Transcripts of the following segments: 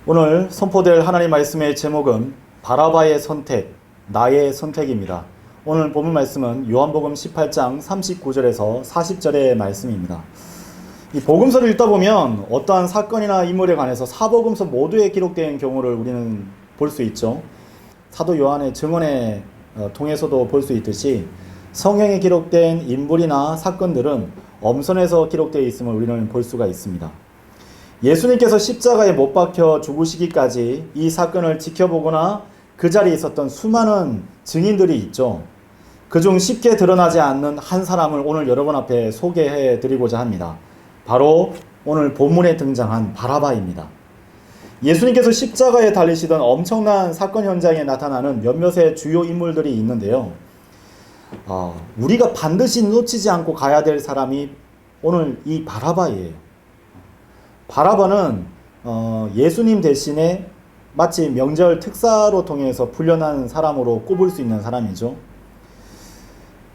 오늘 선포될 하나님 말씀의 제목은 바라바의 선택, 나의 선택입니다. 오늘 본문 말씀은 요한복음 18장 39절에서 40절의 말씀입니다. 이 복음서를 읽다 보면 어떠한 사건이나 인물에 관해서 사복음서 모두에 기록된 경우를 우리는 볼 수 있죠. 사도 요한의 증언에 통해서도 볼 수 있듯이 성경에 기록된 인물이나 사건들은 엄선해서 기록되어 있음을 우리는 볼 수가 있습니다. 예수님께서 십자가에 못 박혀 죽으시기까지 이 사건을 지켜보거나 그 자리에 있었던 수많은 증인들이 있죠. 그중 쉽게 드러나지 않는 한 사람을 오늘 여러분 앞에 소개해 드리고자 합니다. 바로 오늘 본문에 등장한 바라바입니다. 예수님께서 십자가에 달리시던 엄청난 사건 현장에 나타나는 몇몇의 주요 인물들이 있는데요. 우리가 반드시 놓치지 않고 가야 될 사람이 오늘 이 바라바예요. 바라바는 예수님 대신에 마치 명절 특사로 통해서 풀려난 사람으로 꼽을 수 있는 사람이죠.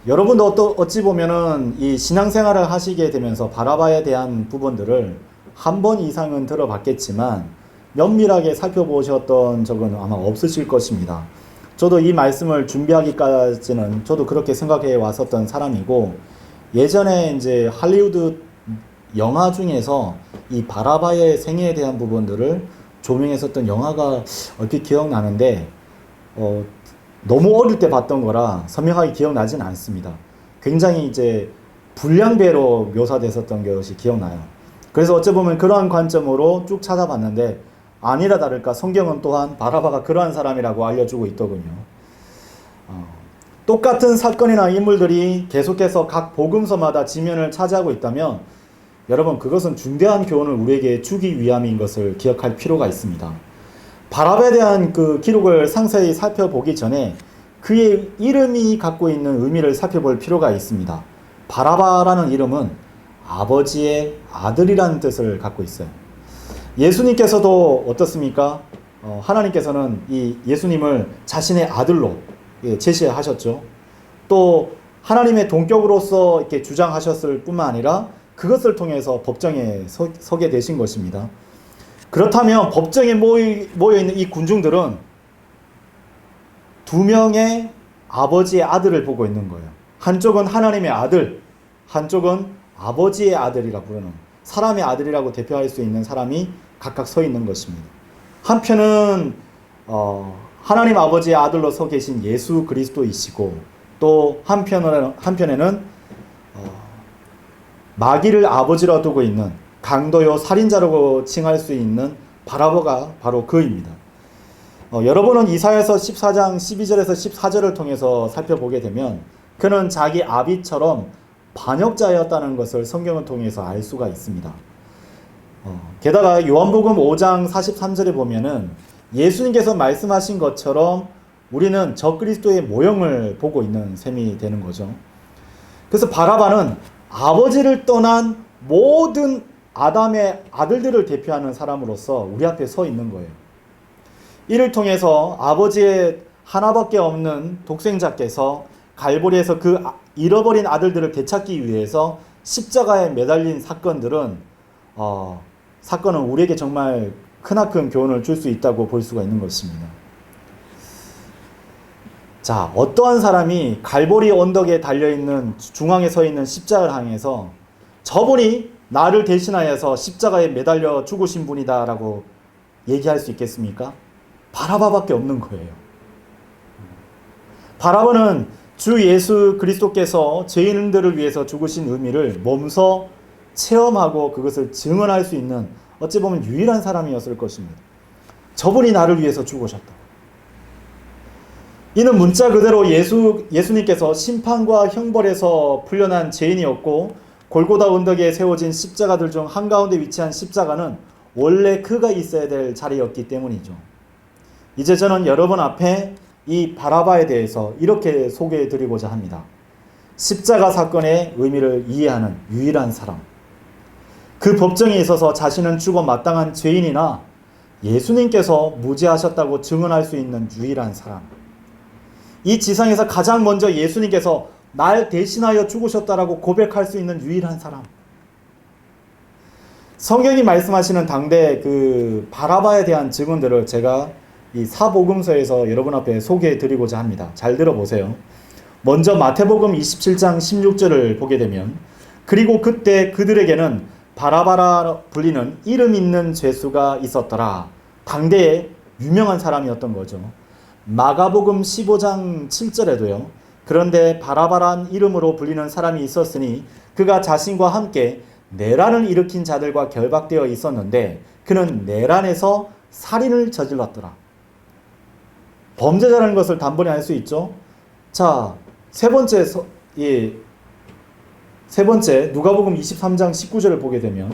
여러분도 어찌 보면은 이 신앙생활을 하시게 되면서 바라바에 대한 부분들을 한 번 이상은 들어봤겠지만 면밀하게 살펴보셨던 적은 아마 없으실 것입니다. 저도 이 말씀을 준비하기까지는 저도 그렇게 생각해 왔었던 사람이고, 예전에 이제 할리우드 영화 중에서 이 바라바의 생애에 대한 부분들을 조명했었던 영화가 얼핏 기억나는데 너무 어릴 때 봤던 거라 선명하게 기억나진 않습니다. 굉장히 이제 불량배로 묘사됐었던 것이 기억나요. 그래서 어찌 보면 그러한 관점으로 쭉 찾아봤는데 아니라 다를까 성경은 또한 바라바가 그러한 사람이라고 알려주고 있더군요. 똑같은 사건이나 인물들이 계속해서 각 복음서마다 지면을 차지하고 있다면 여러분, 그것은 중대한 교훈을 우리에게 주기 위함인 것을 기억할 필요가 있습니다. 바라바에 대한 그 기록을 상세히 살펴보기 전에 그의 이름이 갖고 있는 의미를 살펴볼 필요가 있습니다. 바라바라는 이름은 아버지의 아들이라는 뜻을 갖고 있어요. 예수님께서도 어떻습니까? 하나님께서는 이 예수님을 자신의 아들로 제시하셨죠. 또 하나님의 동격으로서 이렇게 주장하셨을 뿐만 아니라 그것을 통해서 법정에 서게 되신 것입니다. 그렇다면 법정에 모여있는 이 군중들은 두 명의 아버지의 아들을 보고 있는 거예요. 한쪽은 하나님의 아들, 한쪽은 아버지의 아들이라 부르는 사람의 아들이라고 대표할 수 있는 사람이 각각 서 있는 것입니다. 한편은 하나님 아버지의 아들로 서 계신 예수 그리스도이시고, 또 한편에는 마귀를 아버지로 두고 있는 강도요 살인자라고 칭할 수 있는 바라바가 바로 그입니다. 여러분은 이사야서 14장 12절에서 14절을 통해서 살펴보게 되면 그는 자기 아비처럼 반역자였다는 것을 성경을 통해서 알 수가 있습니다. 게다가 요한복음 5장 43절에 보면은 예수님께서 말씀하신 것처럼 우리는 적그리스도의 모형을 보고 있는 셈이 되는 거죠. 그래서 바라바는 아버지를 떠난 모든 아담의 아들들을 대표하는 사람으로서 우리 앞에 서 있는 거예요. 이를 통해서 아버지의 하나밖에 없는 독생자께서 갈보리에서 그 잃어버린 아들들을 되찾기 위해서 십자가에 매달린 사건은 우리에게 정말 크나큰 교훈을 줄 수 있다고 볼 수가 있는 것입니다. 자, 어떠한 사람이 갈보리 언덕에 달려있는 중앙에 서 있는 십자가를 향해서 저분이 나를 대신하여서 십자가에 매달려 죽으신 분이다 라고 얘기할 수 있겠습니까? 바라바밖에 없는 거예요. 바라바는 주 예수 그리스도께서 죄인들을 위해서 죽으신 의미를 몸소 체험하고 그것을 증언할 수 있는 어찌 보면 유일한 사람이었을 것입니다. 저분이 나를 위해서 죽으셨다. 이는 문자 그대로 예수님께서 심판과 형벌에서 풀려난 죄인이었고, 골고다 언덕에 세워진 십자가들 중 한가운데 위치한 십자가는 원래 그가 있어야 될 자리였기 때문이죠. 이제 저는 여러분 앞에 이 바라바에 대해서 이렇게 소개해 드리고자 합니다. 십자가 사건의 의미를 이해하는 유일한 사람. 그 법정에 있어서 자신은 죽어 마땅한 죄인이나 예수님께서 무죄하셨다고 증언할 수 있는 유일한 사람. 이 지상에서 가장 먼저 예수님께서 날 대신하여 죽으셨다라고 고백할 수 있는 유일한 사람. 성경이 말씀하시는 당대 그 바라바에 대한 증언들을 제가 이 사복음서에서 여러분 앞에 소개해 드리고자 합니다. 잘 들어보세요. 먼저 마태복음 27장 16절을 보게 되면, 그리고 그때 그들에게는 바라바라 불리는 이름 있는 죄수가 있었더라. 당대에 유명한 사람이었던 거죠. 마가복음 15장 7절에도요. 그런데 바라바란 이름으로 불리는 사람이 있었으니 그가 자신과 함께 내란을 일으킨 자들과 결박되어 있었는데 그는 내란에서 살인을 저질렀더라. 범죄자라는 것을 단번에 알 수 있죠. 자, 세 번째 누가복음 23장 19절을 보게 되면,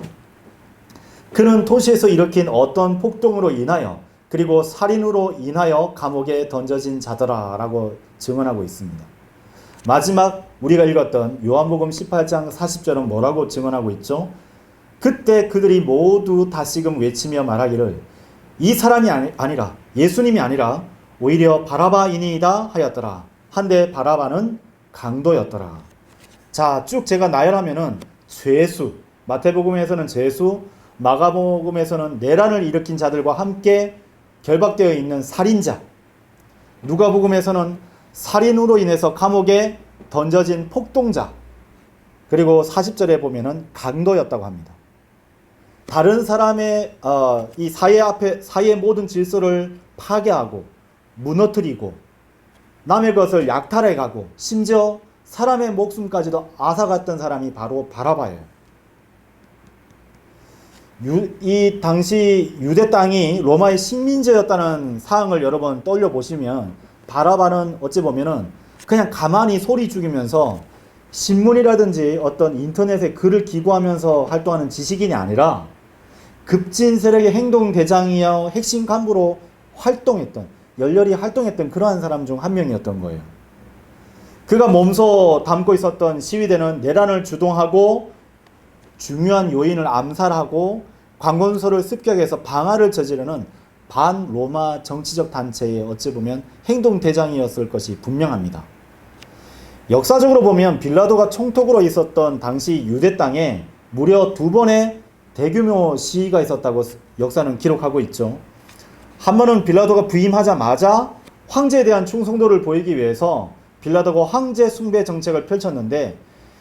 그는 도시에서 일으킨 어떤 폭동으로 인하여 그리고 살인으로 인하여 감옥에 던져진 자더라 라고 증언하고 있습니다. 마지막 우리가 읽었던 요한복음 18장 40절은 뭐라고 증언하고 있죠? 그때 그들이 모두 다시금 외치며 말하기를 이 사람이 아니라, 예수님이 아니라 오히려 바라바이니이다 하였더라. 한데 바라바는 강도였더라. 자, 쭉 제가 나열하면은 죄수, 마태복음에서는 죄수, 마가복음에서는 내란을 일으킨 자들과 함께 결박되어 있는 살인자, 누가복음에서는 살인으로 인해서 감옥에 던져진 폭동자, 그리고 40절에 보면은 강도였다고 합니다. 다른 사람의 이 사회의 모든 질서를 파괴하고 무너뜨리고 남의 것을 약탈해가고 심지어 사람의 목숨까지도 앗아갔던 사람이 바로 바라바예요. 이 당시 유대 땅이 로마의 식민지였다는 사항을 여러 번 떠올려 보시면, 바라바는 어찌 보면은 그냥 가만히 소리 죽이면서 신문이라든지 어떤 인터넷에 글을 기고하면서 활동하는 지식인이 아니라 급진 세력의 행동대장이여 핵심 간부로 열렬히 활동했던 그러한 사람 중 한 명이었던 거예요. 그가 몸소 담고 있었던 시위대는 내란을 주동하고 중요한 요인을 암살하고 관건소를 습격해서 방화를 저지르는 반로마 정치적 단체의 어찌 보면 행동대장이었을 것이 분명합니다. 역사적으로 보면 빌라도가 총독으로 있었던 당시 유대 땅에 무려 2번의 대규모 시위가 있었다고 역사는 기록하고 있죠. 한 번은 빌라도가 부임하자마자 황제에 대한 충성도를 보이기 위해서 빌라도가 황제 숭배 정책을 펼쳤는데,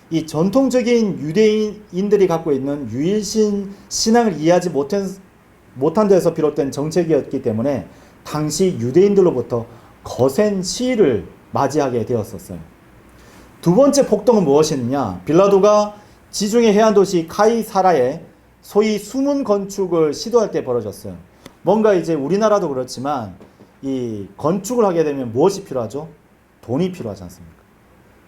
이 전통적인 유대인들이 갖고 있는 유일신 신앙을 이해하지 못한 데서 비롯된 정책이었기 때문에 당시 유대인들로부터 거센 시위를 맞이하게 되었었어요. 두 번째 폭동은 무엇이냐? 빌라도가 지중해 해안도시 카이사라에 소위 수문 건축을 시도할 때 벌어졌어요. 뭔가 이제 우리나라도 그렇지만 이 건축을 하게 되면 무엇이 필요하죠? 돈이 필요하지 않습니까?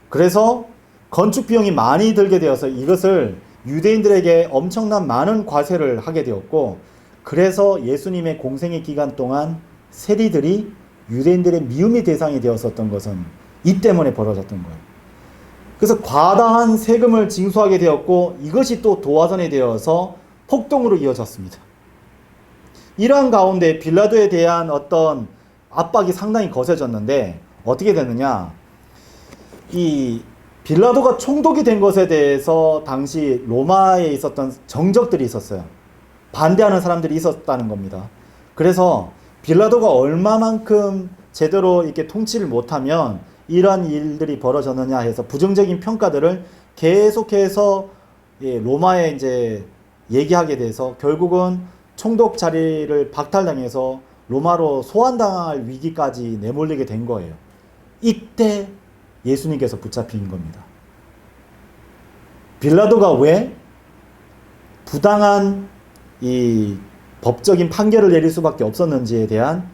그래서 건축 비용이 많이 들게 되어서 이것을 유대인들에게 엄청난 많은 과세를 하게 되었고, 그래서 예수님의 공생의 기간 동안 세리들이 유대인들의 미움의 대상이 되었었던 것은 이 때문에 벌어졌던 거예요. 그래서 과다한 세금을 징수하게 되었고, 이것이 또 도화선이 되어서 폭동으로 이어졌습니다. 이러한 가운데 빌라도에 대한 어떤 압박이 상당히 거세졌는데 어떻게 됐느냐? 이 빌라도가 총독이 된 것에 대해서 당시 로마에 있었던 정적들이 있었어요. 반대하는 사람들이 있었다는 겁니다. 그래서 빌라도가 얼마만큼 제대로 이렇게 통치를 못하면 이러한 일들이 벌어졌느냐 해서 부정적인 평가들을 계속해서 로마에 이제 얘기하게 돼서 결국은 총독 자리를 박탈당해서 로마로 소환당할 위기까지 내몰리게 된 거예요. 이때 예수님께서 붙잡힌 겁니다. 빌라도가 왜 부당한 이 법적인 판결을 내릴 수밖에 없었는지에 대한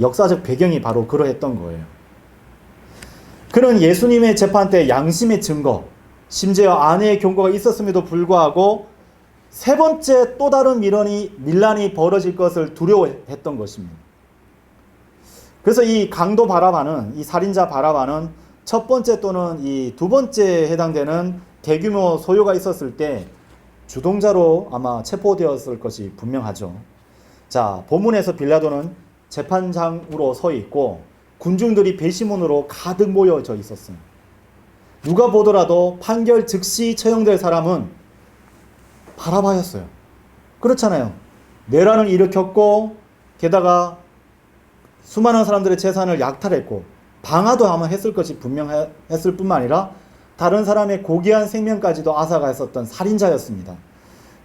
역사적 배경이 바로 그러했던 거예요. 그는 예수님의 재판 때 양심의 증거, 심지어 아내의 경고가 있었음에도 불구하고 세 번째 또 다른 밀란이 벌어질 것을 두려워했던 것입니다. 그래서 이 강도 바라바는, 이 살인자 바라바는 첫 번째 또는 이 두 번째에 해당되는 대규모 소요가 있었을 때 주동자로 아마 체포되었을 것이 분명하죠. 자, 본문에서 빌라도는 재판장으로 서 있고 군중들이 배심원으로 가득 모여져 있었어요. 누가 보더라도 판결 즉시 처형될 사람은 바라바였어요. 그렇잖아요. 내란을 일으켰고 게다가 수많은 사람들의 재산을 약탈했고 방화도 아마 했을 것이 분명했을 뿐만 아니라 다른 사람의 고귀한 생명까지도 앗아갔었던 살인자였습니다.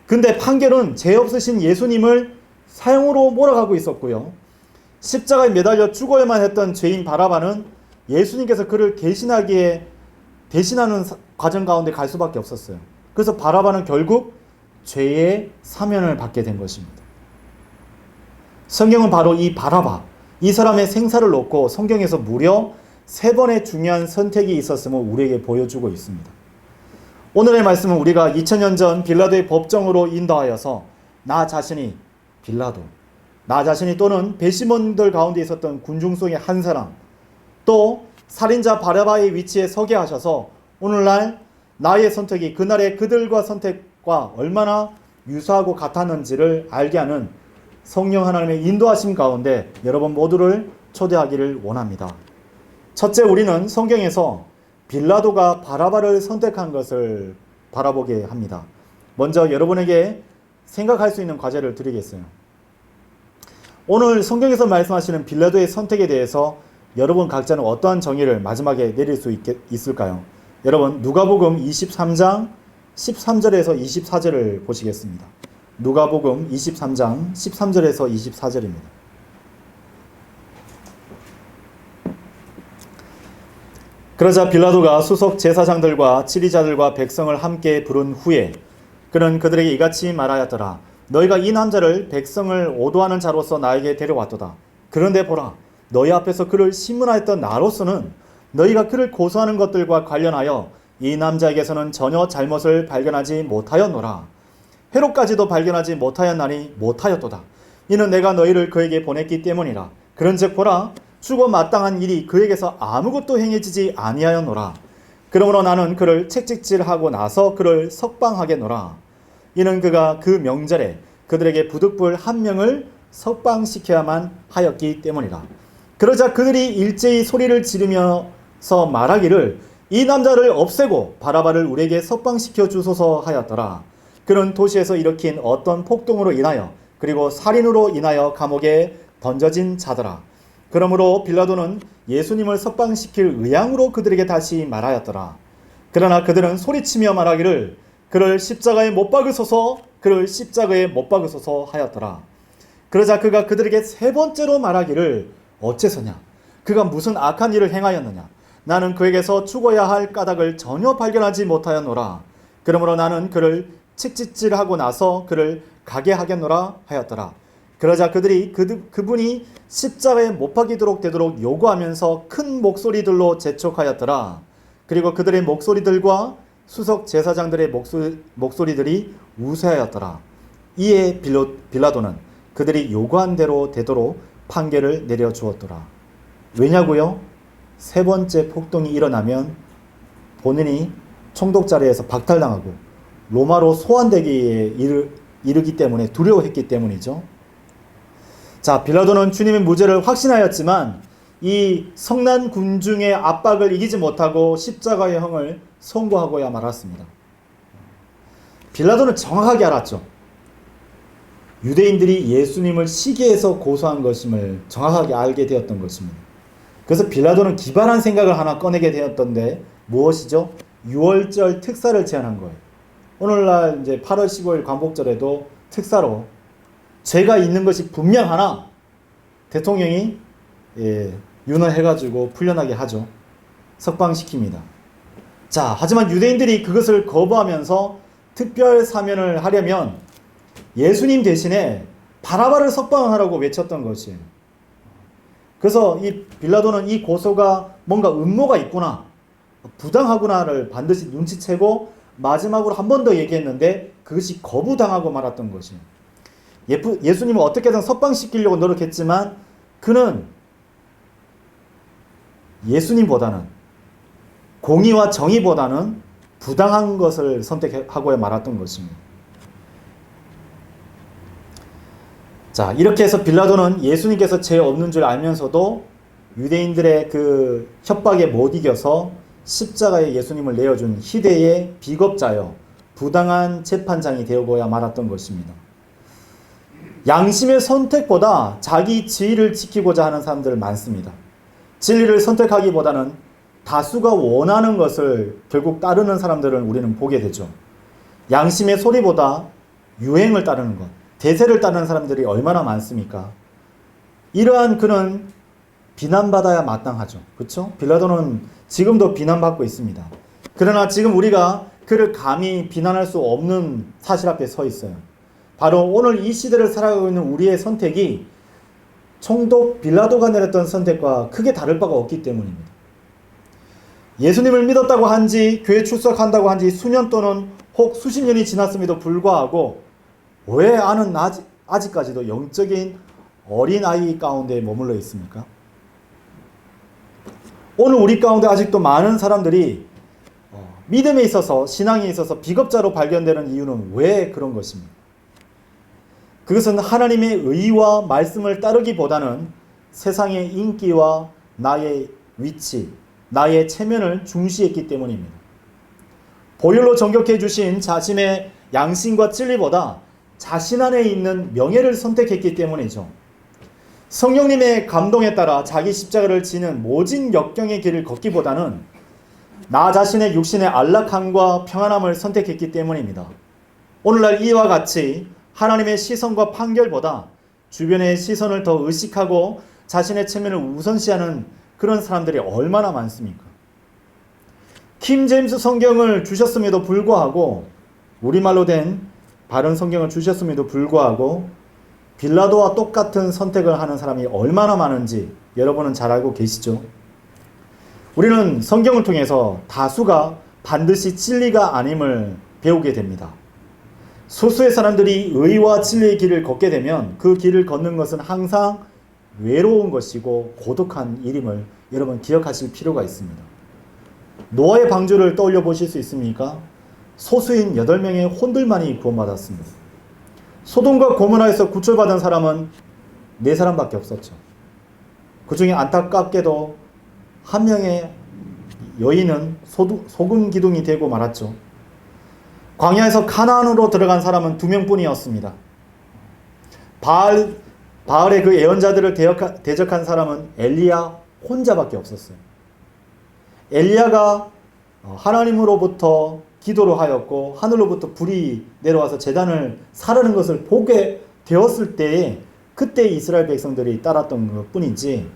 근데 판결은 죄 없으신 예수님을 사형으로 몰아가고 있었고요. 십자가에 매달려 죽어야만 했던 죄인 바라바는 예수님께서 그를 대신하는 과정 가운데 갈 수밖에 없었어요. 그래서 바라바는 결국 죄의 사면을 받게 된 것입니다. 성경은 바로 이 바라바, 이 사람의 생사를 놓고 성경에서 무려 3번의 중요한 선택이 있었음을 우리에게 보여주고 있습니다. 오늘의 말씀은 우리가 2000년 전 빌라도의 법정으로 인도하여서 나 자신이 빌라도, 나 자신이 또는 배심원들 가운데 있었던 군중 속의 한 사람, 또 살인자 바라바의 위치에 서게 하셔서 오늘날 나의 선택이 그날의 그들과 선택과 얼마나 유사하고 같았는지를 알게 하는 성령 하나님의 인도하심 가운데 여러분 모두를 초대하기를 원합니다. 첫째, 우리는 성경에서 빌라도가 바라바를 선택한 것을 바라보게 합니다. 먼저 여러분에게 생각할 수 있는 과제를 드리겠어요. 오늘 성경에서 말씀하시는 빌라도의 선택에 대해서 여러분 각자는 어떠한 정의를 마지막에 내릴 수 있을까요? 여러분 누가복음 23장 13절에서 24절을 보시겠습니다. 누가복음 23장 13절에서 24절입니다. 그러자 빌라도가 수석 제사장들과 치리자들과 백성을 함께 부른 후에 그는 그들에게 이같이 말하였더라. 너희가 이 남자를 백성을 오도하는 자로서 나에게 데려왔도다. 그런데 보라, 너희 앞에서 그를 신문하였던 나로서는 너희가 그를 고소하는 것들과 관련하여 이 남자에게서는 전혀 잘못을 발견하지 못하였노라. 회로까지도 발견하지 못하였나니 못하였도다. 이는 내가 너희를 그에게 보냈기 때문이라. 그런즉 보라, 죽어 마땅한 일이 그에게서 아무것도 행해지지 아니하였노라. 그러므로 나는 그를 채찍질하고 나서 그를 석방하겠노라. 이는 그가 그 명절에 그들에게 부득불 한 명을 석방시켜야만 하였기 때문이라. 그러자 그들이 일제히 소리를 지르면서 말하기를 이 남자를 없애고 바라바를 우리에게 석방시켜 주소서 하였더라. 그는 도시에서 일으킨 어떤 폭동으로 인하여 그리고 살인으로 인하여 감옥에 던져진 자더라. 그러므로 빌라도는 예수님을 석방시킬 의향으로 그들에게 다시 말하였더라. 그러나 그들은 소리치며 말하기를 그를 십자가에 못 박으소서, 그를 십자가에 못 박으소서 하였더라. 그러자 그가 그들에게 3번째로 말하기를 어째서냐? 그가 무슨 악한 일을 행하였느냐? 나는 그에게서 죽어야 할 까닭을 전혀 발견하지 못하였노라. 그러므로 나는 그를 채찍질하고 나서 그를 가게 하겠노라 하였더라. 그러자 그들이 그분이 십자가에 못 박이도록 되도록 요구하면서 큰 목소리들로 재촉하였더라. 그리고 그들의 목소리들과 수석 제사장들의 목소리들이 우세하였더라. 이에 빌라도는 그들이 요구한 대로 되도록 판결을 내려주었더라. 왜냐고요? 3번째 폭동이 일어나면 본인이 총독자리에서 박탈당하고 로마로 소환되기에 이르기 때문에 두려워했기 때문이죠. 자, 빌라도는 주님의 무죄를 확신하였지만 이 성난 군중의 압박을 이기지 못하고 십자가의 형을 선고하고야 말았습니다. 빌라도는 정확하게 알았죠. 유대인들이 예수님을 시기해서 고소한 것임을 정확하게 알게 되었던 것입니다. 그래서 빌라도는 기발한 생각을 하나 꺼내게 되었던데 무엇이죠? 6월절 특사를 제안한 거예요. 오늘날 이제 8월 15일 광복절에도 특사로 죄가 있는 것이 분명하나 대통령이 윤허해가지고 풀려나게 하죠. 석방시킵니다. 자, 하지만 유대인들이 그것을 거부하면서 특별 사면을 하려면 예수님 대신에 바라바를 석방하라고 외쳤던 것이에요. 그래서 이 빌라도는 이 고소가 뭔가 음모가 있구나, 부당하구나를 반드시 눈치채고 마지막으로 한 번 더 얘기했는데 그것이 거부당하고 말았던 것이에요. 예수님은 어떻게든 석방시키려고 노력했지만 그는 예수님보다는 공의와 정의보다는 부당한 것을 선택하고 말았던 것입니다. 자, 이렇게 해서 빌라도는 예수님께서 죄 없는 줄 알면서도 유대인들의 그 협박에 못 이겨서 십자가에 예수님을 내어준 희대의 비겁자여 부당한 재판장이 되어보야 말았던 것입니다. 양심의 선택보다 자기 지위를 지키고자 하는 사람들 많습니다. 진리를 선택하기보다는 다수가 원하는 것을 결국 따르는 사람들을 우리는 보게 되죠. 양심의 소리보다 유행을 따르는 것, 대세를 따르는 사람들이 얼마나 많습니까? 이러한 그는 비난받아야 마땅하죠. 그렇죠? 빌라도는 지금도 비난받고 있습니다. 그러나 지금 우리가 그를 감히 비난할 수 없는 사실 앞에 서 있어요. 바로 오늘 이 시대를 살아가고 있는 우리의 선택이 총독 빌라도가 내렸던 선택과 크게 다를 바가 없기 때문입니다. 예수님을 믿었다고 한지 교회 출석한다고 한지 수년 또는 혹 수십 년이 지났음에도 불구하고 왜 나는 아직까지도 영적인 어린아이 가운데 머물러 있습니까? 오늘 우리 가운데 아직도 많은 사람들이 믿음에 있어서 신앙에 있어서 비겁자로 발견되는 이유는 왜 그런 것입니까? 그것은 하나님의 의와 말씀을 따르기보다는 세상의 인기와 나의 위치, 나의 체면을 중시했기 때문입니다. 보혈로 정결해 주신 자신의 양심과 진리보다 자신 안에 있는 명예를 선택했기 때문이죠. 성령님의 감동에 따라 자기 십자가를 지는 모진 역경의 길을 걷기보다는 나 자신의 육신의 안락함과 평안함을 선택했기 때문입니다. 오늘날 이와 같이 하나님의 시선과 판결보다 주변의 시선을 더 의식하고 자신의 체면을 우선시하는 그런 사람들이 얼마나 많습니까? 킹 제임스 성경을 주셨음에도 불구하고, 우리말로 된 바른 성경을 주셨음에도 불구하고 빌라도와 똑같은 선택을 하는 사람이 얼마나 많은지 여러분은 잘 알고 계시죠? 우리는 성경을 통해서 다수가 반드시 진리가 아님을 배우게 됩니다. 소수의 사람들이 의와 진리의 길을 걷게 되면 그 길을 걷는 것은 항상 외로운 것이고 고독한 일임을 여러분 기억하실 필요가 있습니다. 노아의 방주를 떠올려 보실 수 있습니까? 소수인 8명의 혼들만이 구원받았습니다. 소돔과 고모라에서 구출받은 사람은 4사람밖에 없었죠. 그 중에 안타깝게도 한 명의 여인은 소금 기둥이 되고 말았죠. 광야에서 가나안으로 들어간 사람은 2명뿐이었습니다. 바알의 그 예언자들을 대적한 사람은 엘리야 혼자밖에 없었어요. 엘리야가 하나님으로부터 기도를 하였고 하늘로부터 불이 내려와서 제단을 사르는 것을 보게 되었을 때에 그때 이스라엘 백성들이 따랐던 것 뿐이지,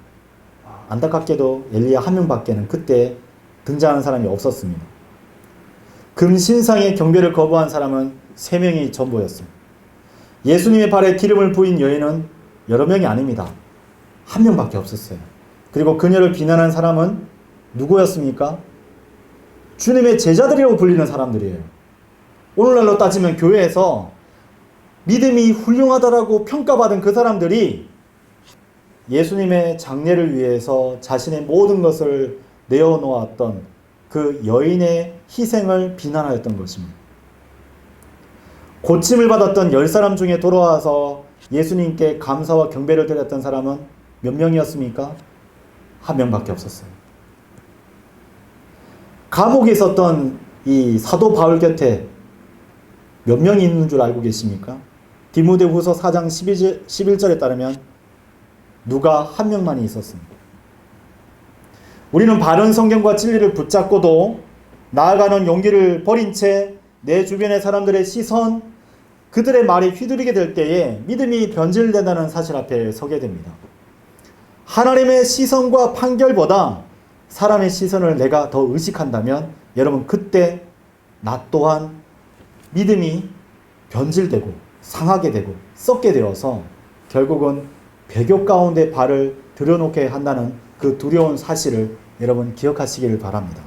안타깝게도 엘리야 한 명밖에는 그때 등장하는 사람이 없었습니다. 금신상의 경배를 거부한 사람은 3명이 전부였어요. 예수님의 발에 기름을 부인 여인은 여러 명이 아닙니다. 1명밖에 없었어요. 그리고 그녀를 비난한 사람은 누구였습니까? 주님의 제자들이라고 불리는 사람들이에요. 오늘날로 따지면 교회에서 믿음이 훌륭하다라고 평가받은 그 사람들이 예수님의 장례를 위해서 자신의 모든 것을 내어놓았던 그 여인의 희생을 비난하였던 것입니다. 고침을 받았던 10사람 중에 돌아와서 예수님께 감사와 경배를 드렸던 사람은 몇 명이었습니까? 1명밖에 없었어요. 감옥에 있었던 이 사도 바울 곁에 몇 명이 있는 줄 알고 계십니까? 디모데후서 4장 11절에 따르면 누가 1명만이 있었습니다. 우리는 바른 성경과 진리를 붙잡고도 나아가는 용기를 버린 채 내 주변의 사람들의 시선, 그들의 말에 휘둘리게 될 때에 믿음이 변질된다는 사실 앞에 서게 됩니다. 하나님의 시선과 판결보다 사람의 시선을 내가 더 의식한다면 여러분 그때 나 또한 믿음이 변질되고 상하게 되고 썩게 되어서 결국은 배교 가운데 발을 들여놓게 한다는 그 두려운 사실을 여러분 기억하시길 바랍니다.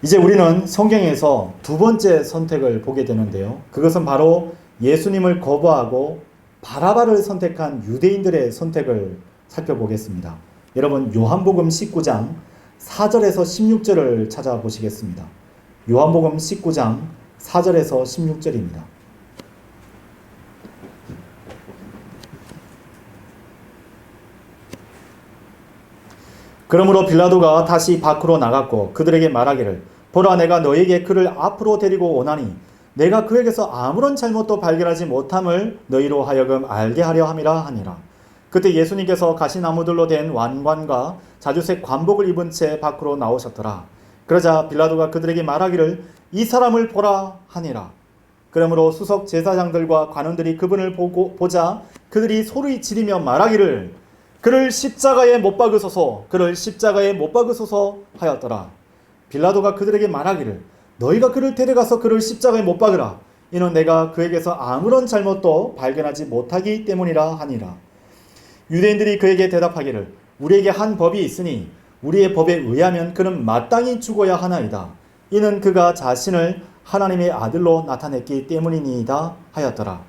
이제 우리는 성경에서 2번째 선택을 보게 되는데요. 그것은 바로 예수님을 거부하고 바라바를 선택한 유대인들의 선택을 살펴보겠습니다. 여러분 요한복음 19장 4절에서 16절을 찾아보시겠습니다. 요한복음 19장 4절에서 16절입니다. 그러므로 빌라도가 다시 밖으로 나갔고 그들에게 말하기를 보라 내가 너에게 그를 앞으로 데리고 오나니 내가 그에게서 아무런 잘못도 발견하지 못함을 너희로 하여금 알게 하려 함이라 하니라. 그때 예수님께서 가시나무들로 된 왕관과 자주색 관복을 입은 채 밖으로 나오셨더라. 그러자 빌라도가 그들에게 말하기를 이 사람을 보라 하니라. 그러므로 수석 제사장들과 관원들이 그분을 보자 그들이 소리 지르며 말하기를 그를 십자가에 못 박으소서, 그를 십자가에 못 박으소서 하였더라. 빌라도가 그들에게 말하기를 너희가 그를 데려가서 그를 십자가에 못 박으라. 이는 내가 그에게서 아무런 잘못도 발견하지 못하기 때문이라 하니라. 유대인들이 그에게 대답하기를 우리에게 한 법이 있으니 우리의 법에 의하면 그는 마땅히 죽어야 하나이다. 이는 그가 자신을 하나님의 아들로 나타냈기 때문이니이다 하였더라.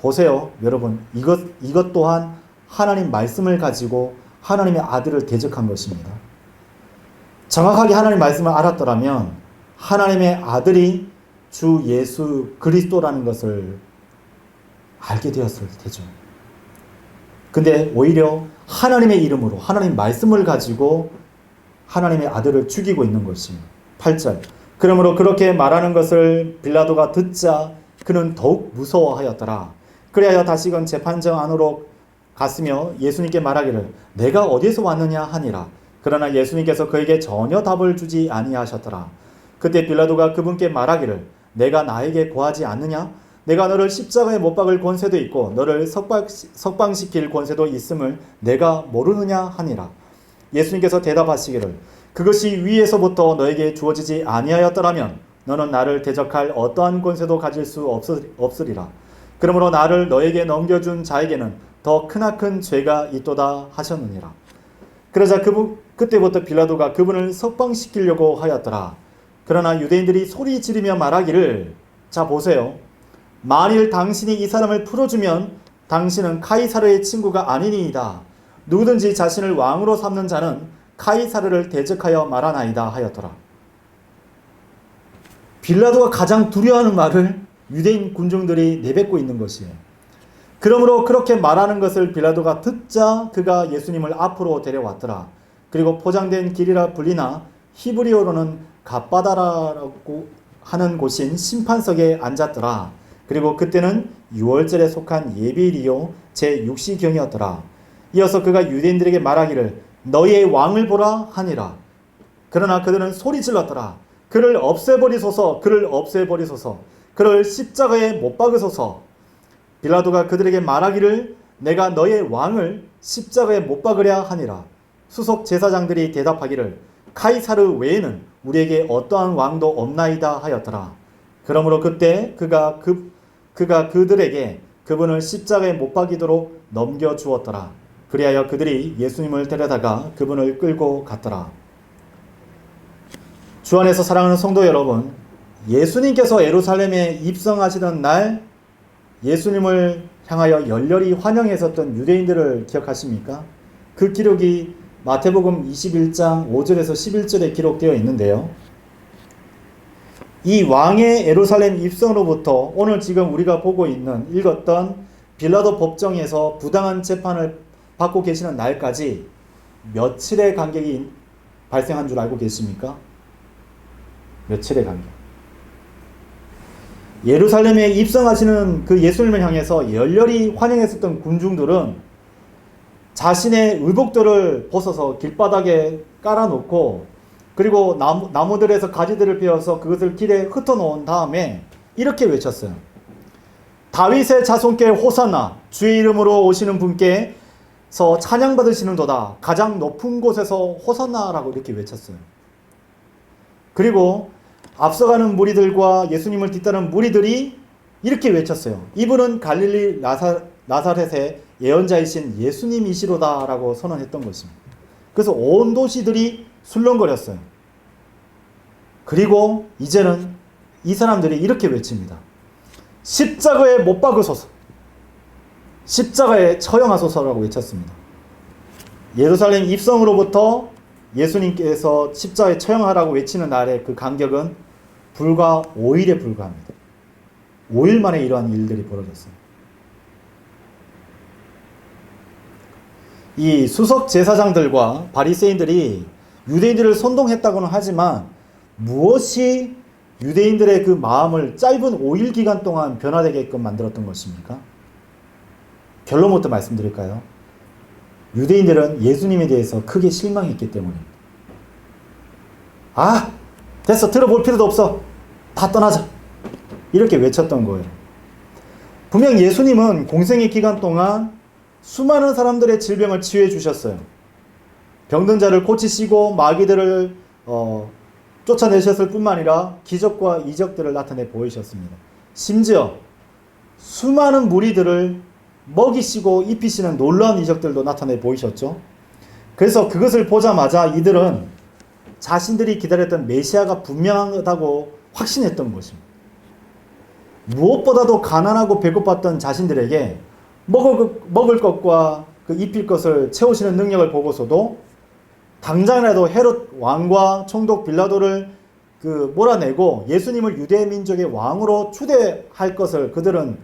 보세요, 여러분. 이것 또한 하나님 말씀을 가지고 하나님의 아들을 대적한 것입니다. 정확하게 하나님 말씀을 알았더라면 하나님의 아들이 주 예수 그리스도라는 것을 알게 되었을 테죠. 근데 오히려 하나님의 이름으로 하나님 말씀을 가지고 하나님의 아들을 죽이고 있는 것입니다. 8절. 그러므로 그렇게 말하는 것을 빌라도가 듣자 그는 더욱 무서워하였더라. 그리하여 다시금 재판정 안으로 갔으며 예수님께 말하기를 내가 어디에서 왔느냐 하니라. 그러나 예수님께서 그에게 전혀 답을 주지 아니하셨더라. 그때 빌라도가 그분께 말하기를 내가 나에게 고하지 않느냐? 내가 너를 십자가에 못 박을 권세도 있고 너를 석방시킬 권세도 있음을 내가 모르느냐 하니라. 예수님께서 대답하시기를 그것이 위에서부터 너에게 주어지지 아니하였더라면 너는 나를 대적할 어떠한 권세도 가질 수 없으리라. 그러므로 나를 너에게 넘겨준 자에게는 더 크나큰 죄가 있도다 하셨느니라. 그러자 그때부터 빌라도가 그분을 석방시키려고 하였더라. 그러나 유대인들이 소리 지르며 말하기를 자 보세요. 만일 당신이 이 사람을 풀어주면 당신은 카이사르의 친구가 아니니이다. 누구든지 자신을 왕으로 삼는 자는 카이사르를 대적하여 말하나이다 하였더라. 빌라도가 가장 두려워하는 말을 유대인 군중들이 내뱉고 있는 것이에요. 그러므로 그렇게 말하는 것을 빌라도가 듣자 그가 예수님을 앞으로 데려왔더라. 그리고 포장된 길이라 불리나 히브리어로는 갓바다라고 하는 곳인 심판석에 앉았더라. 그리고 그때는 6월절에 속한 예비일이요 제6시경이었더라. 이어서 그가 유대인들에게 말하기를 너희의 왕을 보라 하니라. 그러나 그들은 소리 질렀더라. 그를 없애버리소서, 그를 없애버리소서, 그를 십자가에 못 박으소서. 빌라도가 그들에게 말하기를 내가 너의 왕을 십자가에 못 박으랴 하니라. 수석 제사장들이 대답하기를 카이사르 외에는 우리에게 어떠한 왕도 없나이다 하였더라. 그러므로 그때 그가 그들에게 그분을 십자가에 못 박이도록 넘겨주었더라. 그리하여 그들이 예수님을 데려다가 그분을 끌고 갔더라. 주 안에서 사랑하는 성도 여러분, 예수님께서 예루살렘에 입성하시던 날 예수님을 향하여 열렬히 환영했었던 유대인들을 기억하십니까? 그 기록이 마태복음 21장 5절에서 11절에 기록되어 있는데요. 이 왕의 예루살렘 입성으로부터 오늘 지금 우리가 보고 있는 읽었던 빌라도 법정에서 부당한 재판을 받고 계시는 날까지 며칠의 간격이 발생한 줄 알고 계십니까? 며칠의 간격. 예루살렘에 입성하시는 그 예수님을 향해서 열렬히 환영했었던 군중들은 자신의 의복들을 벗어서 길바닥에 깔아놓고 그리고 나무들에서 가지들을 베어서 그것을 길에 흩어놓은 다음에 이렇게 외쳤어요. 다윗의 자손께 호산나, 주의 이름으로 오시는 분께서 찬양받으시는도다. 가장 높은 곳에서 호산나라고 이렇게 외쳤어요. 그리고 앞서가는 무리들과 예수님을 뒤따르는 무리들이 이렇게 외쳤어요. 이분은 갈릴리 나사렛의 예언자이신 예수님이시로다 라고 선언했던 것입니다. 그래서 온 도시들이 술렁거렸어요. 그리고 이제는 이 사람들이 이렇게 외칩니다. 십자가에 못 박으소서, 십자가에 처형하소서라고 외쳤습니다. 예루살렘 입성으로부터 예수님께서 십자가에 처형하라고 외치는 날의 그 간격은 불과 5일에 불과합니다. 5일 만에 이러한 일들이 벌어졌어요. 이 수석 제사장들과 바리새인들이 유대인들을 선동했다고는 하지만 무엇이 유대인들의 그 마음을 짧은 5일 기간 동안 변화되게끔 만들었던 것입니까? 결론부터 말씀드릴까요? 유대인들은 예수님에 대해서 크게 실망했기 때문입니다. 아, 됐어. 들어볼 필요도 없어. 다 떠나자. 이렇게 외쳤던 거예요. 분명 예수님은 공생의 기간 동안 수많은 사람들의 질병을 치유해 주셨어요. 병든 자를 고치시고 마귀들을 쫓아내셨을 뿐만 아니라 기적과 이적들을 나타내 보이셨습니다. 심지어 수많은 무리들을 먹이시고 입히시는 놀라운 이적들도 나타내 보이셨죠. 그래서 그것을 보자마자 이들은 자신들이 기다렸던 메시아가 분명하다고 확신했던 것입니다. 무엇보다도 가난하고 배고팠던 자신들에게 먹을 것과 그 입힐 것을 채우시는 능력을 보고서도 당장이라도 헤롯 왕과 총독 빌라도를 몰아내고 예수님을 유대 민족의 왕으로 추대할 것을 그들은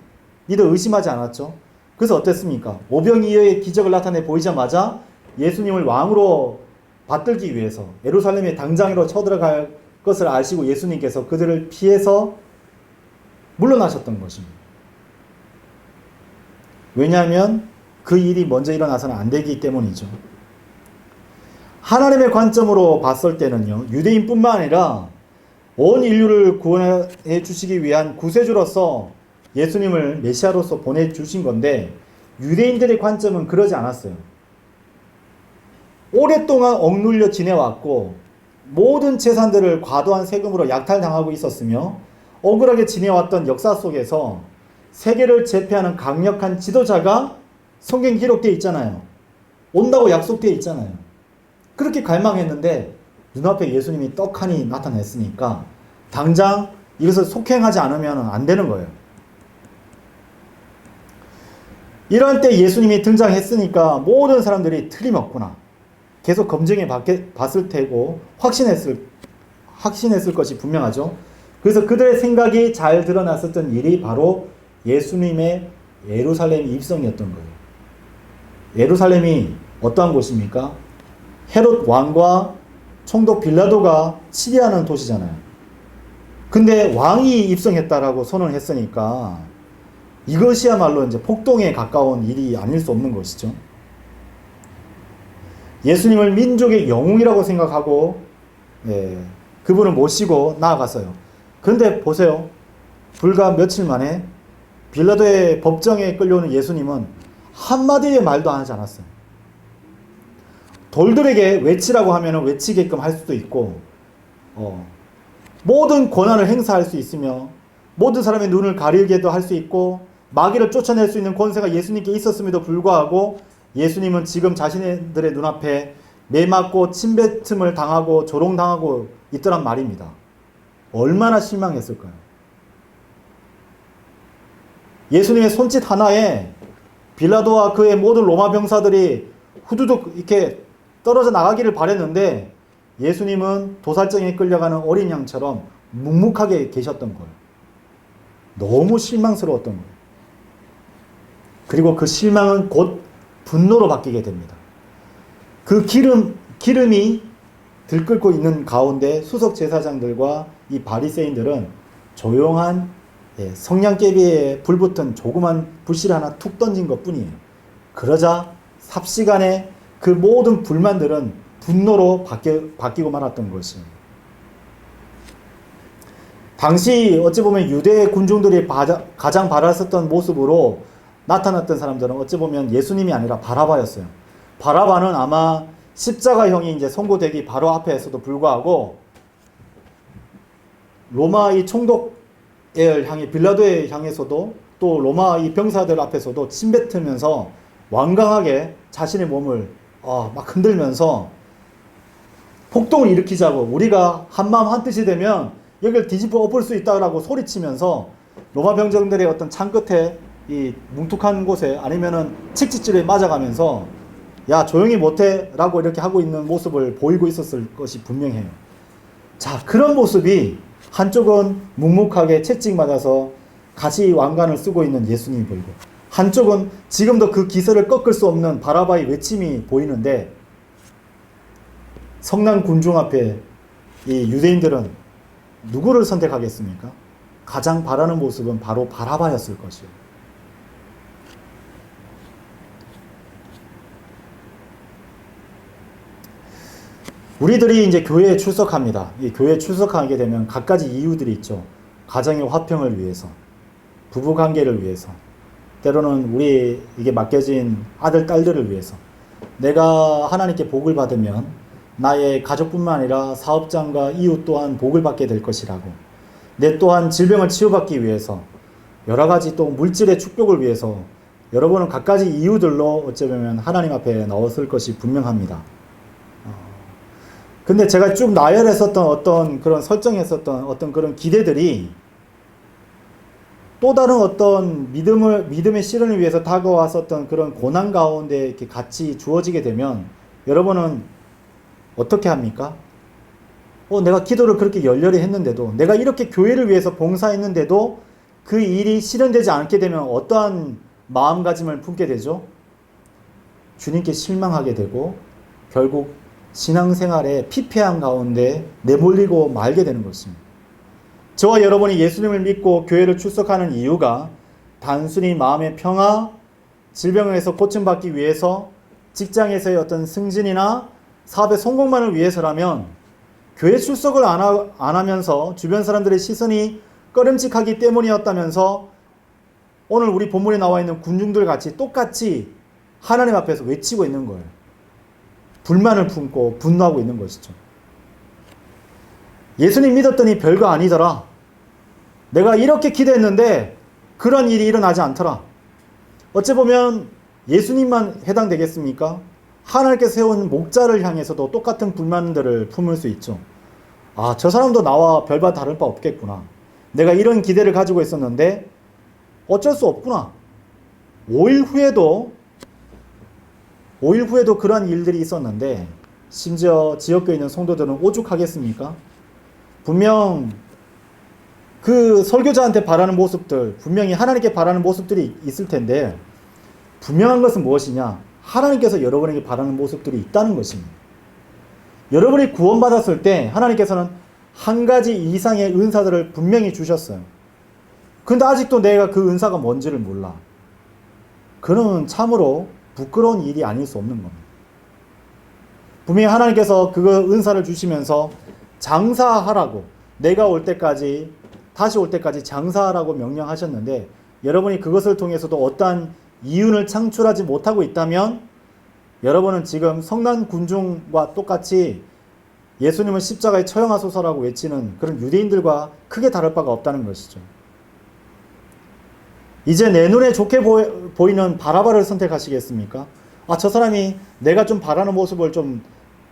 믿어 의심하지 않았죠. 그래서 어땠습니까? 오병이어의 기적을 나타내 보이자마자 예수님을 왕으로 받들기 위해서 예루살렘의 당장으로 쳐들어갈 것을 아시고 예수님께서 그들을 피해서 물러나셨던 것입니다. 왜냐하면 그 일이 먼저 일어나서는 안 되기 때문이죠. 하나님의 관점으로 봤을 때는요, 유대인뿐만 아니라 온 인류를 구원해 주시기 위한 구세주로서 예수님을 메시아로서 보내주신 건데, 유대인들의 관점은 그러지 않았어요. 오랫동안 억눌려 지내왔고 모든 재산들을 과도한 세금으로 약탈당하고 있었으며 억울하게 지내왔던 역사 속에서 세계를 제패하는 강력한 지도자가 성경에 기록되어 있잖아요. 온다고 약속되어 있잖아요. 그렇게 갈망했는데 눈앞에 예수님이 떡하니 나타났으니까 당장 이것을 속행하지 않으면 안 되는 거예요. 이런 때 예수님이 등장했으니까 모든 사람들이 틀림없구나, 계속 검증해 봤을 테고 확신했을 것이 분명하죠. 그래서 그들의 생각이 잘 드러났었던 일이 바로 예수님의 예루살렘 입성이었던 거예요. 예루살렘이 어떠한 곳입니까? 헤롯 왕과 총독 빌라도가 치리하는 도시잖아요. 근데 왕이 입성했다라고 선언을 했으니까 이것이야말로 이제 폭동에 가까운 일이 아닐 수 없는 것이죠. 예수님을 민족의 영웅이라고 생각하고 그분을 모시고 나아갔어요. 그런데 보세요. 불과 며칠 만에 빌라도의 법정에 끌려오는 예수님은 한마디의 말도 하지 않았어요. 돌들에게 외치라고 하면 외치게끔 할 수도 있고 모든 권한을 행사할 수 있으며 모든 사람의 눈을 가리게도 할 수 있고 마귀를 쫓아낼 수 있는 권세가 예수님께 있었음에도 불구하고 예수님은 지금 자신들의 눈앞에 매맞고 침뱉음을 당하고 조롱당하고 있더란 말입니다. 얼마나 실망했을까요? 예수님의 손짓 하나에 빌라도와 그의 모든 로마 병사들이 후두둑 이렇게 떨어져 나가기를 바랬는데 예수님은 도살장에 끌려가는 어린 양처럼 묵묵하게 계셨던 거예요. 너무 실망스러웠던 거예요. 그리고 그 실망은 곧 분노로 바뀌게 됩니다. 그 기름이 들끓고 있는 가운데 수석 제사장들과 이 바리새인들은 조용한 성냥개비에 불붙은 조그만 불씨를 하나 툭 던진 것 뿐이에요. 그러자 삽시간에 그 모든 불만들은 분노로 바뀌고 말았던 것이에요. 당시 어찌 보면 유대 군중들이 가장 바랐었던 모습으로 나타났던 사람들은 어찌 보면 예수님이 아니라 바라바였어요. 바라바는 아마 십자가형이 이제 선고되기 바로 앞에서도 불구하고 로마 이 총독을 향해 빌라도에 향해서도 또 로마 이 병사들 앞에서도 침뱉으면서 완강하게 자신의 몸을 막 흔들면서 폭동을 일으키자고, 우리가 한마음 한뜻이 되면 여기를 뒤집어 엎을 수 있다라고 소리치면서 로마 병정들의 어떤 창 끝에 이 뭉툭한 곳에 아니면은 책짓질에 맞아가면서 야 조용히 못해 라고 이렇게 하고 있는 모습을 보이고 있었을 것이 분명해요. 자, 그런 모습이 한쪽은 묵묵하게 채찍 맞아서 가시 왕관을 쓰고 있는 예수님이 보이고, 한쪽은 지금도 그 기세를 꺾을 수 없는 바라바의 외침이 보이는데 성난 군중 앞에 이 유대인들은 누구를 선택하겠습니까? 가장 바라는 모습은 바로 바라바였을 것이요. 우리들이 이제 교회에 출석합니다. 이 교회에 출석하게 되면 갖가지 이유들이 있죠. 가정의 화평을 위해서, 부부 관계를 위해서, 때로는 우리에게 맡겨진 아들, 딸들을 위해서, 내가 하나님께 복을 받으면 나의 가족뿐만 아니라 사업장과 이웃 또한 복을 받게 될 것이라고, 내 또한 질병을 치유받기 위해서, 여러 가지 또 물질의 축복을 위해서 여러분은 갖가지 이유들로 어쩌면 하나님 앞에 나왔을 것이 분명합니다. 근데 제가 쭉 나열했었던 어떤 그런 설정했었던 어떤 그런 기대들이 또 다른 어떤 믿음의 실현을 위해서 다가왔었던 그런 고난 가운데 이렇게 같이 주어지게 되면 여러분은 어떻게 합니까? 내가 기도를 그렇게 열렬히 했는데도, 내가 이렇게 교회를 위해서 봉사했는데도 그 일이 실현되지 않게 되면 어떠한 마음가짐을 품게 되죠? 주님께 실망하게 되고 결국 신앙생활에 피폐한 가운데 내몰리고 말게 되는 것입니다. 저와 여러분이 예수님을 믿고 교회를 출석하는 이유가 단순히 마음의 평화, 질병에서 고침받기 위해서, 직장에서의 어떤 승진이나 사업의 성공만을 위해서라면 교회 출석을 안 하면서 주변 사람들의 시선이 꺼림칙하기 때문이었다면서 오늘 우리 본문에 나와 있는 군중들 같이 똑같이 하나님 앞에서 외치고 있는 거예요. 불만을 품고 분노하고 있는 것이죠. 예수님 믿었더니 별거 아니더라. 내가 이렇게 기도했는데 그런 일이 일어나지 않더라. 어찌 보면 예수님만 해당되겠습니까? 하나님께서 세운 목자를 향해서도 똑같은 불만들을 품을 수 있죠. 저 사람도 나와 별반 다를 바 없겠구나. 내가 이런 기대를 가지고 있었는데 어쩔 수 없구나. 5일 후에도 그러한 일들이 있었는데 심지어 지역교에 있는 성도들은 오죽하겠습니까? 분명 그 설교자한테 바라는 모습들, 분명히 하나님께 바라는 모습들이 있을 텐데 분명한 것은 무엇이냐? 하나님께서 여러분에게 바라는 모습들이 있다는 것입니다. 여러분이 구원받았을 때 하나님께서는 한 가지 이상의 은사들을 분명히 주셨어요. 근데 아직도 내가 그 은사가 뭔지를 몰라. 그러면 참으로 부끄러운 일이 아닐 수 없는 겁니다. 분명히 하나님께서 그 은사를 주시면서 장사하라고, 내가 올 때까지, 다시 올 때까지 장사하라고 명령하셨는데 여러분이 그것을 통해서도 어떠한 이윤을 창출하지 못하고 있다면 여러분은 지금 성난 군중과 똑같이 예수님을 십자가에 처형하소서라고 외치는 그런 유대인들과 크게 다를 바가 없다는 것이죠. 이제 내 눈에 좋게 보이는 바라바를 선택하시겠습니까? 저 사람이 내가 좀 바라는 모습을 좀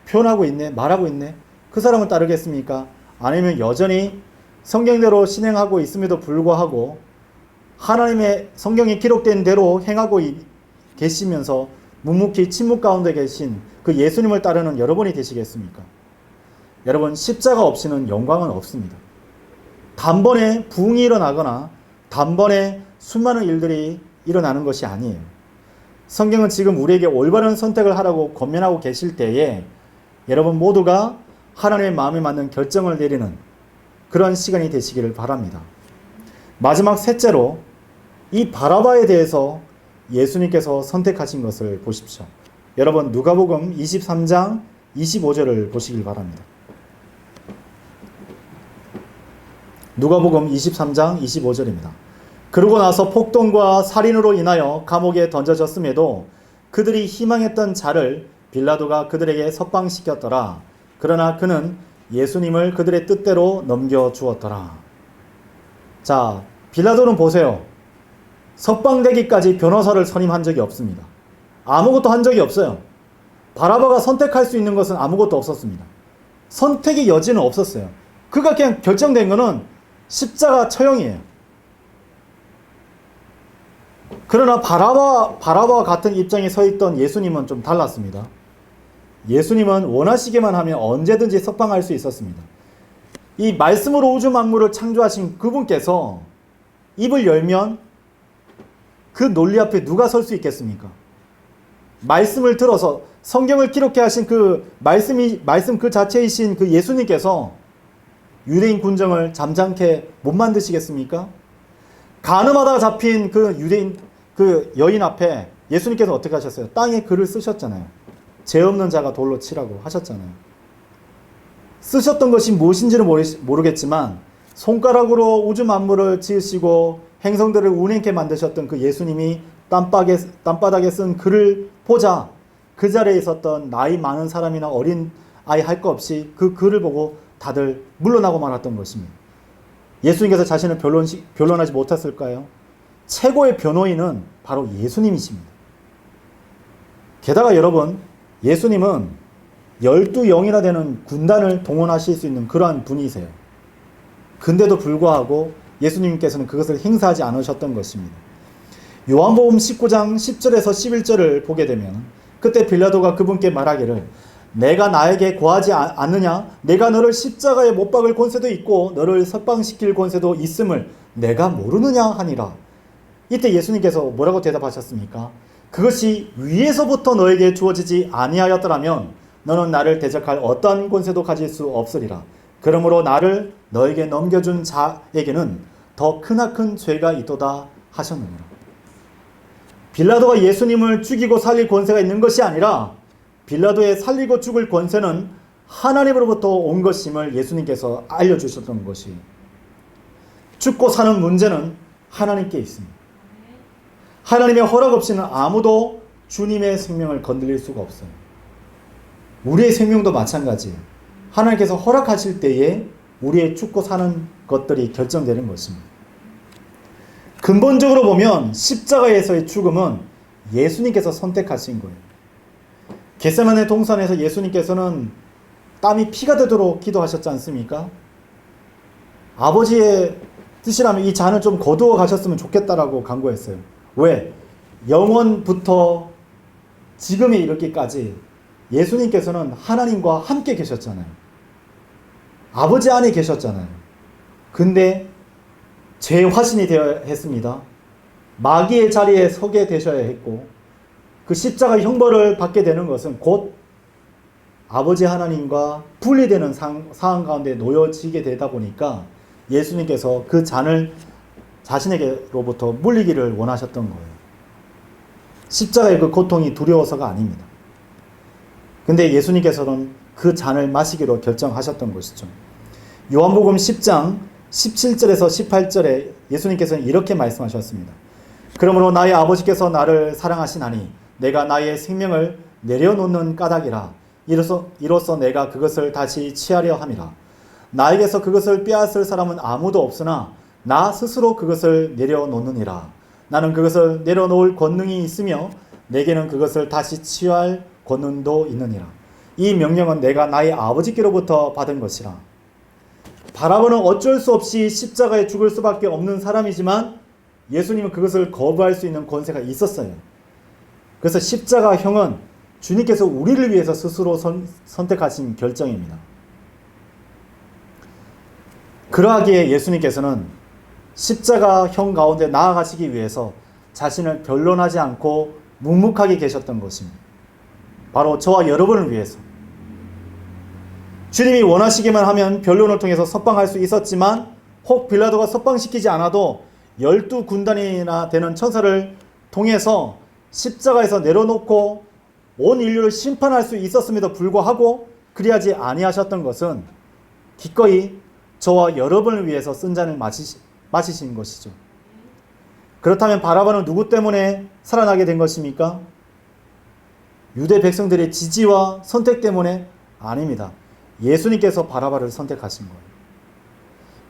표현하고 있네, 말하고 있네. 그 사람을 따르겠습니까? 아니면 여전히 성경대로 신행하고 있음에도 불구하고 하나님의 성경에 기록된 대로 행하고 계시면서 묵묵히 침묵 가운데 계신 그 예수님을 따르는 여러분이 되시겠습니까? 여러분, 십자가 없이는 영광은 없습니다. 단번에 부흥이 일어나거나 단번에 수많은 일들이 일어나는 것이 아니에요. 성경은 지금 우리에게 올바른 선택을 하라고 권면하고 계실 때에 여러분 모두가 하나님의 마음에 맞는 결정을 내리는 그런 시간이 되시기를 바랍니다. 마지막 셋째로 이 바라바에 대해서 예수님께서 선택하신 것을 보십시오. 여러분 누가복음 23장 25절을 보시길 바랍니다. 누가복음 23장 25절입니다. 그러고 나서 폭동과 살인으로 인하여 감옥에 던져졌음에도 그들이 희망했던 자를 빌라도가 그들에게 석방시켰더라. 그러나 그는 예수님을 그들의 뜻대로 넘겨주었더라. 자, 빌라도는 보세요. 석방되기까지 변호사를 선임한 적이 없습니다. 아무것도 한 적이 없어요. 바라바가 선택할 수 있는 것은 아무것도 없었습니다. 선택의 여지는 없었어요. 그가 그냥 결정된 것은 십자가 처형이에요. 그러나 바라바와 같은 입장에 서 있던 예수님은 좀 달랐습니다. 예수님은 원하시기만 하면 언제든지 석방할 수 있었습니다. 이 말씀으로 우주 만물을 창조하신 그분께서 입을 열면 그 논리 앞에 누가 설 수 있겠습니까? 말씀을 들어서 성경을 기록해 하신 그 말씀 그 자체이신 그 예수님께서 유대인 군정을 잠잠케 못 만드시겠습니까? 간음하다가 잡힌 그 유대인 그 여인 앞에 예수님께서 어떻게 하셨어요? 땅에 글을 쓰셨잖아요. 죄 없는 자가 돌로 치라고 하셨잖아요. 쓰셨던 것이 무엇인지는 모르겠지만 손가락으로 우주 만물을 지으시고 행성들을 운행케 만드셨던 그 예수님이 땀바닥에 쓴 글을 보자 그 자리에 있었던 나이 많은 사람이나 어린 아이 할 것 없이 그 글을 보고 다들 물러나고 말았던 것입니다. 예수님께서 자신을 변론하지 못했을까요? 최고의 변호인은 바로 예수님이십니다. 게다가 여러분, 예수님은 12영이나 되는 군단을 동원하실 수 있는 그러한 분이세요. 근데도 불구하고 예수님께서는 그것을 행사하지 않으셨던 것입니다. 요한복음 19장 10절에서 11절을 보게 되면 그때 빌라도가 그분께 말하기를 내가 나에게 고하지 않느냐? 내가 너를 십자가에 못 박을 권세도 있고 너를 석방시킬 권세도 있음을 내가 모르느냐 하니라. 이때 예수님께서 뭐라고 대답하셨습니까? 그것이 위에서부터 너에게 주어지지 아니하였더라면 너는 나를 대적할 어떤 권세도 가질 수 없으리라. 그러므로 나를 너에게 넘겨준 자에게는 더 크나큰 죄가 있도다 하셨느니라. 빌라도가 예수님을 죽이고 살릴 권세가 있는 것이 아니라 빌라도의 살리고 죽을 권세는 하나님으로부터 온 것임을 예수님께서 알려주셨던 것이, 죽고 사는 문제는 하나님께 있습니다. 하나님의 허락 없이는 아무도 주님의 생명을 건드릴 수가 없어요. 우리의 생명도 마찬가지예요. 하나님께서 허락하실 때에 우리의 죽고 사는 것들이 결정되는 것입니다. 근본적으로 보면 십자가에서의 죽음은 예수님께서 선택하신 거예요. 겟세마네 동산에서 예수님께서는 땀이 피가 되도록 기도하셨지 않습니까? 아버지의 뜻이라면 이 잔을 좀 거두어 가셨으면 좋겠다라고 간구했어요. 왜? 영원부터 지금에 이르기까지 예수님께서는 하나님과 함께 계셨잖아요. 아버지 안에 계셨잖아요. 근데 재화신이 되어야 했습니다. 마귀의 자리에 서게 되셔야 했고, 그 십자가 형벌을 받게 되는 것은 곧 아버지 하나님과 분리되는 상황 가운데 놓여지게 되다 보니까 예수님께서 그 잔을 자신에게로부터 물리기를 원하셨던 거예요. 십자가의 그 고통이 두려워서가 아닙니다. 근데 예수님께서는 그 잔을 마시기로 결정하셨던 것이죠. 요한복음 10장 17절에서 18절에 예수님께서는 이렇게 말씀하셨습니다. 그러므로 나의 아버지께서 나를 사랑하시나니 내가 나의 생명을 내려놓는 까닭이라. 이로써 내가 그것을 다시 취하려 함이라. 나에게서 그것을 빼앗을 사람은 아무도 없으나 나 스스로 그것을 내려놓느니라. 나는 그것을 내려놓을 권능이 있으며 내게는 그것을 다시 취할 권능도 있느니라. 이 명령은 내가 나의 아버지께로부터 받은 것이라. 바라보는 어쩔 수 없이 십자가에 죽을 수밖에 없는 사람이지만 예수님은 그것을 거부할 수 있는 권세가 있었어요. 그래서 십자가형은 주님께서 우리를 위해서 스스로 선택하신 결정입니다. 그러하기에 예수님께서는 십자가형 가운데 나아가시기 위해서 자신을 변론하지 않고 묵묵하게 계셨던 것입니다. 바로 저와 여러분을 위해서. 주님이 원하시기만 하면 변론을 통해서 석방할 수 있었지만 혹 빌라도가 석방시키지 않아도 12군단이나 되는 천사를 통해서 십자가에서 내려놓고 온 인류를 심판할 수 있었음에도 불구하고 그리하지 아니하셨던 것은 기꺼이 저와 여러분을 위해서 쓴 잔을 마시신 것이죠. 그렇다면 바라바는 누구 때문에 살아나게 된 것입니까? 유대 백성들의 지지와 선택 때문에? 아닙니다. 예수님께서 바라바를 선택하신 거예요.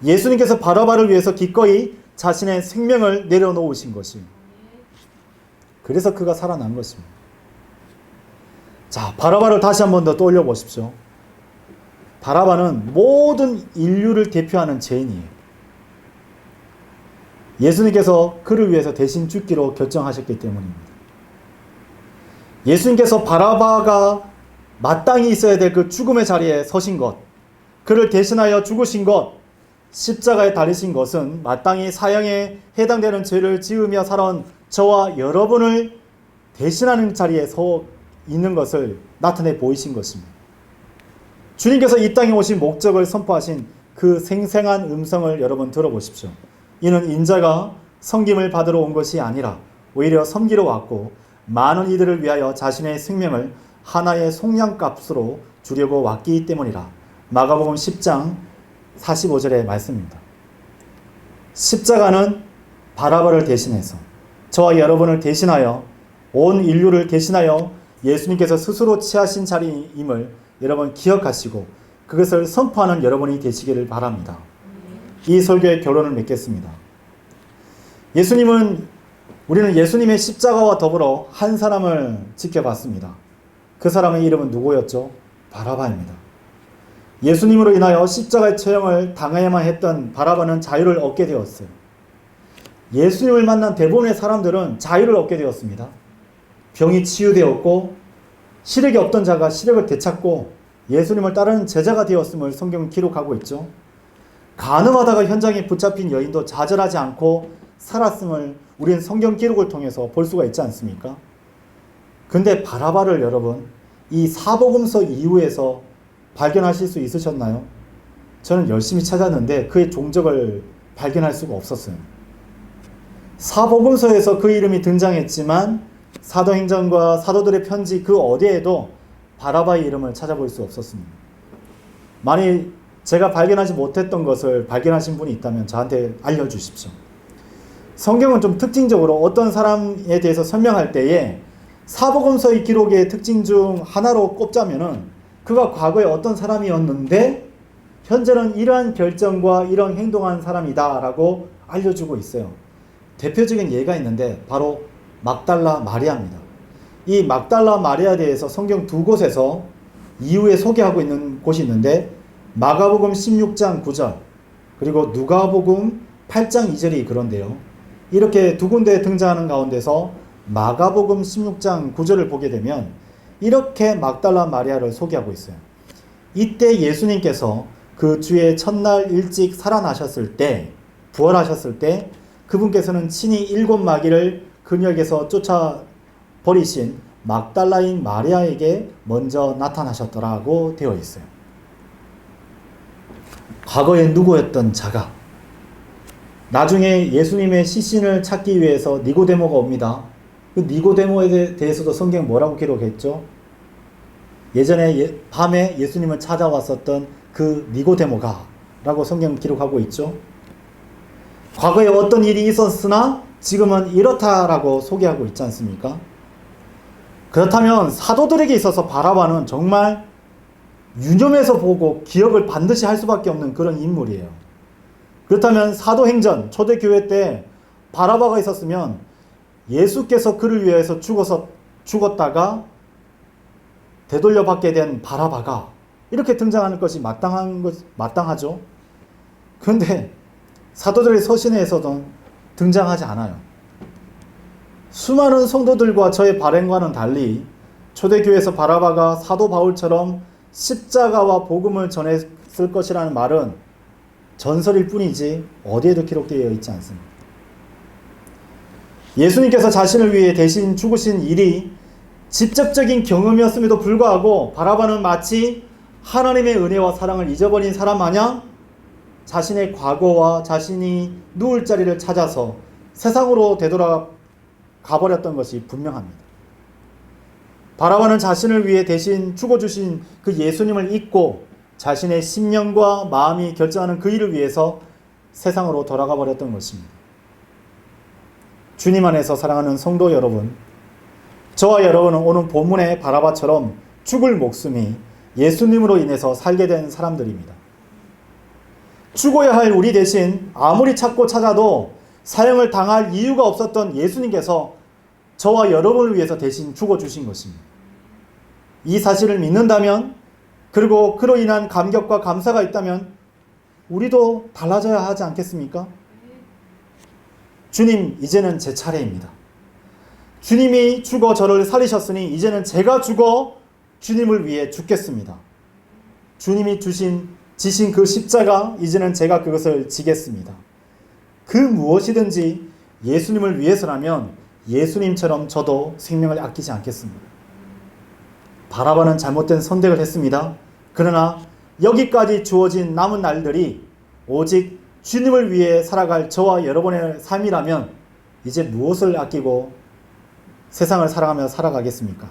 예수님께서 바라바를 위해서 기꺼이 자신의 생명을 내려놓으신 것이, 그래서 그가 살아난 것입니다. 자, 바라바를 다시 한 번 더 떠올려 보십시오. 바라바는 모든 인류를 대표하는 죄인이에요. 예수님께서 그를 위해서 대신 죽기로 결정하셨기 때문입니다. 예수님께서 바라바가 마땅히 있어야 될 그 죽음의 자리에 서신 것, 그를 대신하여 죽으신 것, 십자가에 달리신 것은 마땅히 사형에 해당되는 죄를 지으며 살아온 저와 여러분을 대신하는 자리에 서 있는 것을 나타내 보이신 것입니다. 주님께서 이 땅에 오신 목적을 선포하신 그 생생한 음성을 여러분 들어보십시오. 이는 인자가 섬김을 받으러 온 것이 아니라 오히려 섬기러 왔고 많은 이들을 위하여 자신의 생명을 하나의 속량값으로 주려고 왔기 때문이라. 마가복음 10장 45절의 말씀입니다. 십자가는 바라바를 대신해서 저와 여러분을 대신하여 온 인류를 대신하여 예수님께서 스스로 취하신 자리임을 여러분 기억하시고 그것을 선포하는 여러분이 되시기를 바랍니다. 이 설교의 결론을 맺겠습니다. 우리는 예수님의 십자가와 더불어 한 사람을 지켜봤습니다. 그 사람의 이름은 누구였죠? 바라바입니다. 예수님으로 인하여 십자가의 처형을 당해야만 했던 바라바는 자유를 얻게 되었어요. 예수님을 만난 대부분의 사람들은 자유를 얻게 되었습니다. 병이 치유되었고 시력이 없던 자가 시력을 되찾고 예수님을 따르는 제자가 되었음을 성경은 기록하고 있죠. 간음하다가 현장에 붙잡힌 여인도 좌절하지 않고 살았음을 우리는 성경 기록을 통해서 볼 수가 있지 않습니까? 근데 바라바를 여러분 이 사복음서 이후에서 발견하실 수 있으셨나요? 저는 열심히 찾았는데 그의 종적을 발견할 수가 없었어요. 사복음서에서 그 이름이 등장했지만 사도행전과 사도들의 편지 그 어디에도 바라바의 이름을 찾아볼 수 없었습니다. 만일 제가 발견하지 못했던 것을 발견하신 분이 있다면 저한테 알려주십시오. 성경은 좀 특징적으로 어떤 사람에 대해서 설명할 때에 사복음서의 기록의 특징 중 하나로 꼽자면은 그가 과거에 어떤 사람이었는데 현재는 이러한 결정과 이런 행동한 사람이다 라고 알려주고 있어요. 대표적인 예가 있는데 바로 막달라 마리아입니다. 이 막달라 마리아에 대해서 성경 두 곳에서 이후에 소개하고 있는 곳이 있는데 마가복음 16장 9절 그리고 누가복음 8장 2절이 그런데요. 이렇게 두 군데에 등장하는 가운데서 마가복음 16장 9절을 보게 되면 이렇게 막달라 마리아를 소개하고 있어요. 이때 예수님께서 그 주의 첫날 일찍 살아나셨을 때 부활하셨을 때 그분께서는 친히 7 마귀를 그녀에게서 쫓아버리신 막달라인 마리아에게 먼저 나타나셨더라고 되어 있어요. 과거에 누구였던 자가 나중에 예수님의 시신을 찾기 위해서 니고데모가 옵니다. 그 니고데모에 대해서도 성경 뭐라고 기록했죠? 예전에 밤에 예수님을 찾아왔었던 그 니고데모가 라고 성경 기록하고 있죠. 과거에 어떤 일이 있었으나 지금은 이렇다라고 소개하고 있지 않습니까? 그렇다면 사도들에게 있어서 바라바는 정말 유념해서 보고 기억을 반드시 할 수밖에 없는 그런 인물이에요. 그렇다면 사도행전 초대교회 때 바라바가 있었으면 예수께서 그를 위해서 죽었다가 되돌려 받게 된 바라바가 이렇게 등장하는 것이 마땅하죠. 그런데 사도들의 서신에서도 등장하지 않아요. 수많은 성도들과 저의 발행과는 달리 초대교회에서 바라바가 사도 바울처럼 십자가와 복음을 전했을 것이라는 말은 전설일 뿐이지 어디에도 기록되어 있지 않습니다. 예수님께서 자신을 위해 대신 죽으신 일이 직접적인 경험이었음에도 불구하고 바라바는 마치 하나님의 은혜와 사랑을 잊어버린 사람 마냥 자신의 과거와 자신이 누울 자리를 찾아서 세상으로 되돌아가 버렸던 것이 분명합니다. 바라바는 자신을 위해 대신 죽어주신 그 예수님을 잊고 자신의 심령과 마음이 결정하는 그 일을 위해서 세상으로 돌아가 버렸던 것입니다. 주님 안에서 사랑하는 성도 여러분, 저와 여러분은 오늘 본문의 바라바처럼 죽을 목숨이 예수님으로 인해서 살게 된 사람들입니다. 죽어야 할 우리 대신 아무리 찾고 찾아도 사형을 당할 이유가 없었던 예수님께서 저와 여러분을 위해서 대신 죽어주신 것입니다. 이 사실을 믿는다면, 그리고 그로 인한 감격과 감사가 있다면 우리도 달라져야 하지 않겠습니까? 주님, 이제는 제 차례입니다. 주님이 죽어 저를 살리셨으니 이제는 제가 죽어 주님을 위해 죽겠습니다. 주님이 지신 그 십자가, 이제는 제가 그것을 지겠습니다. 그 무엇이든지 예수님을 위해서라면 예수님처럼 저도 생명을 아끼지 않겠습니다. 바라바는 잘못된 선택을 했습니다. 그러나 여기까지 주어진 남은 날들이 오직 주님을 위해 살아갈 저와 여러분의 삶이라면 이제 무엇을 아끼고 세상을 사랑하며 살아가겠습니까?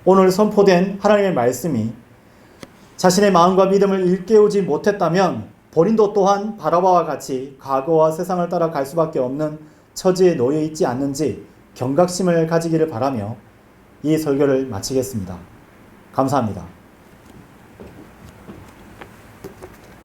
오늘 선포된 하나님의 말씀이 자신의 마음과 믿음을 일깨우지 못했다면 본인도 또한 바라바와 같이 과거와 세상을 따라 갈 수밖에 없는 처지에 놓여 있지 않는지 경각심을 가지기를 바라며 이 설교를 마치겠습니다. 감사합니다.